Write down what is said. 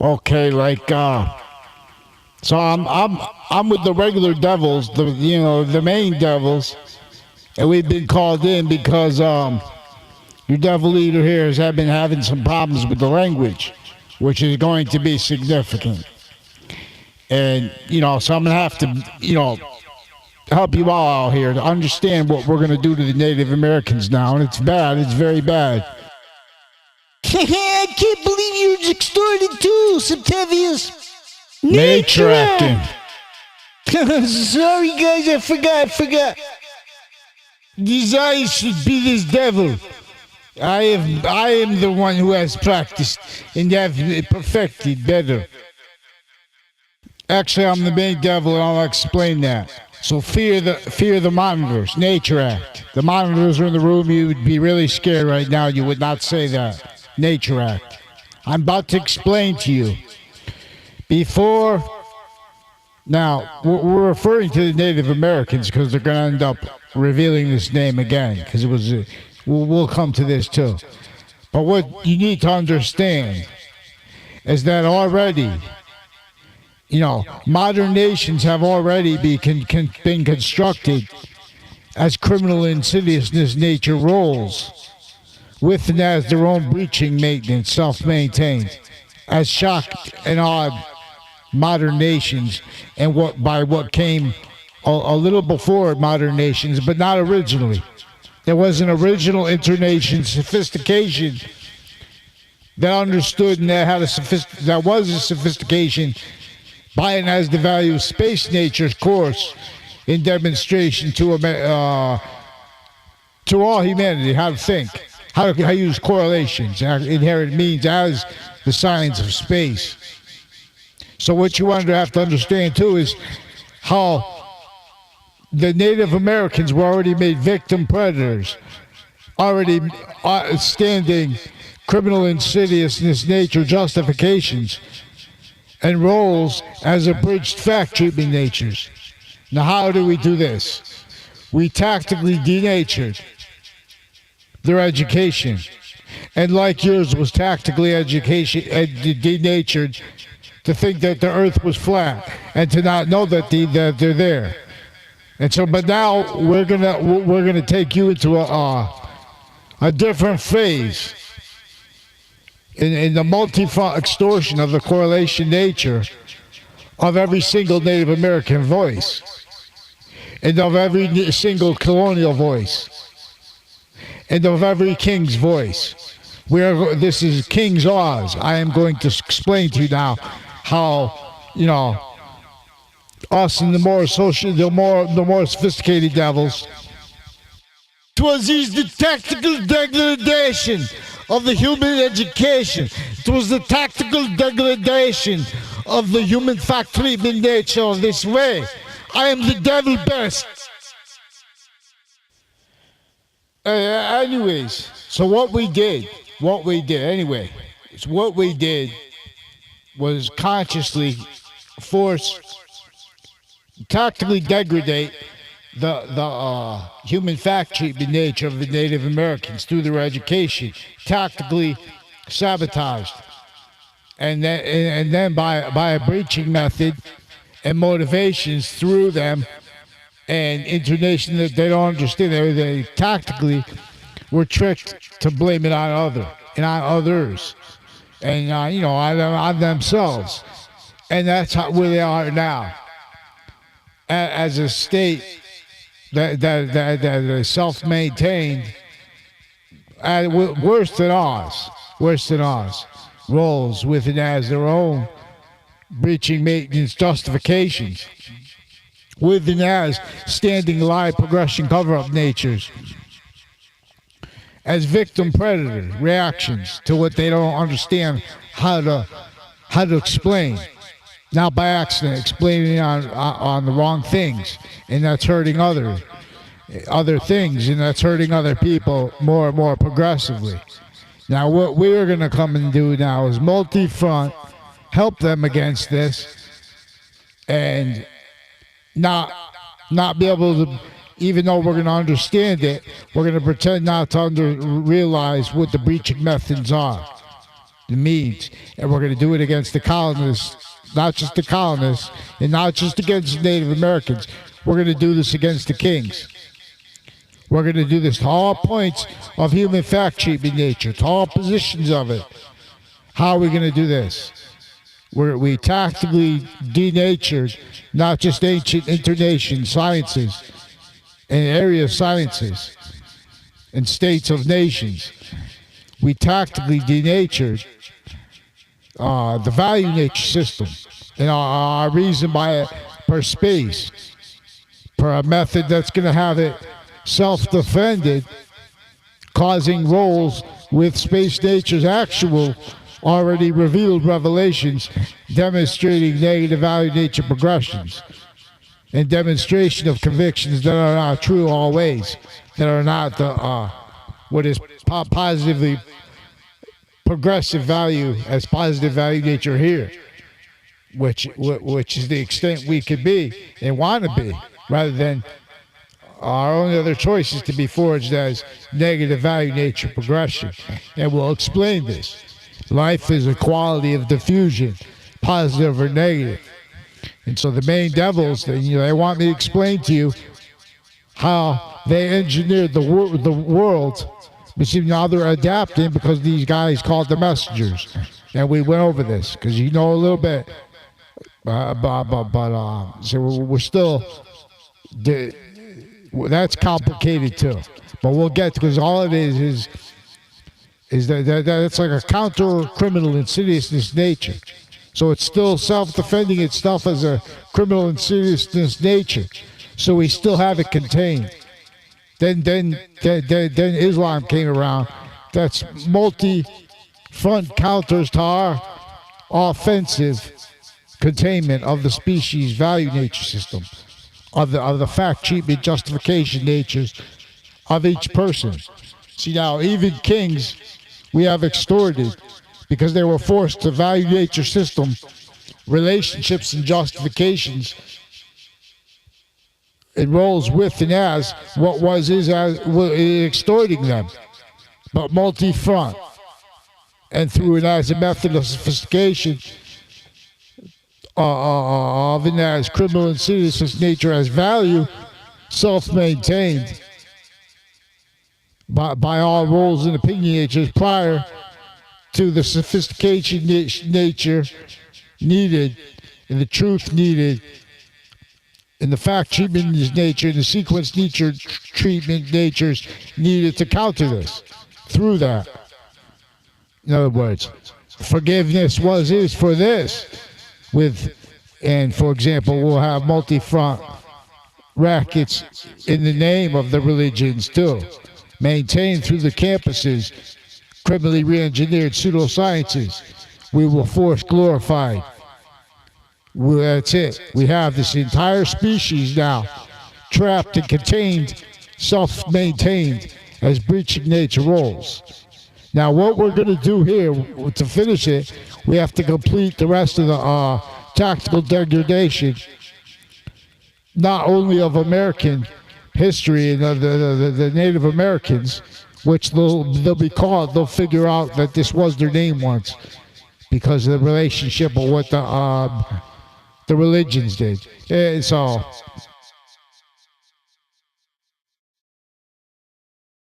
Okay, so I'm with the regular devils, the main devils, and we've been called in because your devil leader here has been having some problems with the language, which is going to be significant. And so I'm gonna have to help you all out here to understand what we're gonna do to the Native Americans now, and it's bad. It's very bad. I can't believe you're extorted too, Septivius. Nature acting. Sorry, guys, I forgot. These eyes should be this devil. I am the one who has practiced and have perfected better. Actually, I'm the main devil, and I'll explain that. So fear the monitors. Nature Act. The monitors are in the room. You would be really scared right now. You would not say that. Nature Act. I'm about to explain to you. Now, we're referring to the Native Americans because they're going to end up revealing this name again because it was. We'll come to this too. But what you need to understand is that already, modern nations have already been constructed as criminal insidiousness nature roles, with and as their own breaching maintenance, self-maintained, as shocked and awed modern nations, and what came a little before modern nations, but not originally. There was an original internation sophistication that understood and that had that was a sophistication by and as the value of space nature's course in demonstration to all humanity how to think, how to use correlations, inherent means as the science of space. So what you have to understand too is how the Native Americans were already made victim predators, already standing criminal insidiousness nature justifications and roles as abridged fact treatment natures. Now how do we do this? We tactically denatured their education, and like yours was tactically denatured to think that the earth was flat and to not know that they're there. And so, but now we're gonna take you into a different phase in the multi-front extortion of the correlation nature of every single Native American voice and of every single colonial voice and of every king's voice. This is King's Oz. I am going to explain to you now how us and the more sophisticated devils. 'Twas the tactical degradation of the human education. It was the tactical degradation of the human fact treatment nature of this way. I am the devil best. Anyways, so what we did was consciously force, tactically degrade the human fact treatment nature of the Native Americans through their education, tactically sabotaged, and then by a breaching method and motivations through them and intonation that they don't understand. They tactically were tricked to blame it on others, and on themselves, and that's where they are now. As a state that is self-maintained, worse than ours, rolls with and as their own breaching maintenance justifications, with and as standing lie progression cover-up natures, as victim predator reactions to what they don't understand how to explain. Now by accident explaining on the wrong things, and that's hurting other things, and that's hurting other people more and more progressively. Now what we're going to come and do now is multi-front, help them against this, and not be able to, even though we're going to understand it, we're going to pretend not to realize what the breaching methods are. the means, and we're going to do it against the colonists, not just the colonists, and not just against Native Americans. We're going to do this against the kings. We're going to do this to all points of human fact treatment nature, to all positions of it. How are we going to do this? We tactically denatured not just ancient internation sciences and area sciences and states of nations. We tactically denatured the value nature system and our reason per space, per a method that's going to have it self-defended, causing roles with space nature's actual already revealed revelations demonstrating negative value nature progressions and demonstration of convictions that are not true always, that are not the what is positively progressive value as positive value nature here, which is the extent we could be and want to be, rather than our only other choice is to be forged as negative value nature progression. And we'll explain this. Life is a quality of diffusion, positive or negative. And so the main devils, they want me to explain to you how they engineered the world. But see, now they're adapting because these guys called the messengers. And we went over this because you know a little bit. So we're still... That's complicated too. But we'll get to, because all it is that it's like a counter criminal insidiousness nature. So it's still self-defending itself as a criminal insidiousness nature. So we still have it contained. Then Islam came around. That's multi-front counters to our offensive containment of the species value nature system, of the fact treatment justification natures of each person. See, now even kings we have extorted because they were forced to value nature system relationships and justifications and roles with and as what is as extorting them, but multi-front and through it as a method of sophistication of it as criminal insidious nature as value, self-maintained by all roles and opinion natures prior to the sophistication nature needed and the truth needed and the fact treatment nature and the sequence nature treatment natures needed to counter this through that. In other words, forgiveness is for this. And for example, we'll have multi-front rackets in the name of the religions too, maintained through the campuses, criminally re-engineered pseudosciences. We will force glorified. That's it. We have this entire species now trapped and contained, self-maintained as breaching nature roles. Now what we're going to do here to finish it, we have to complete the rest of the tactical degradation, not only of American history and the Native Americans, which they'll be called, they'll figure out that this was their name once because of the relationship of what the religions did. And so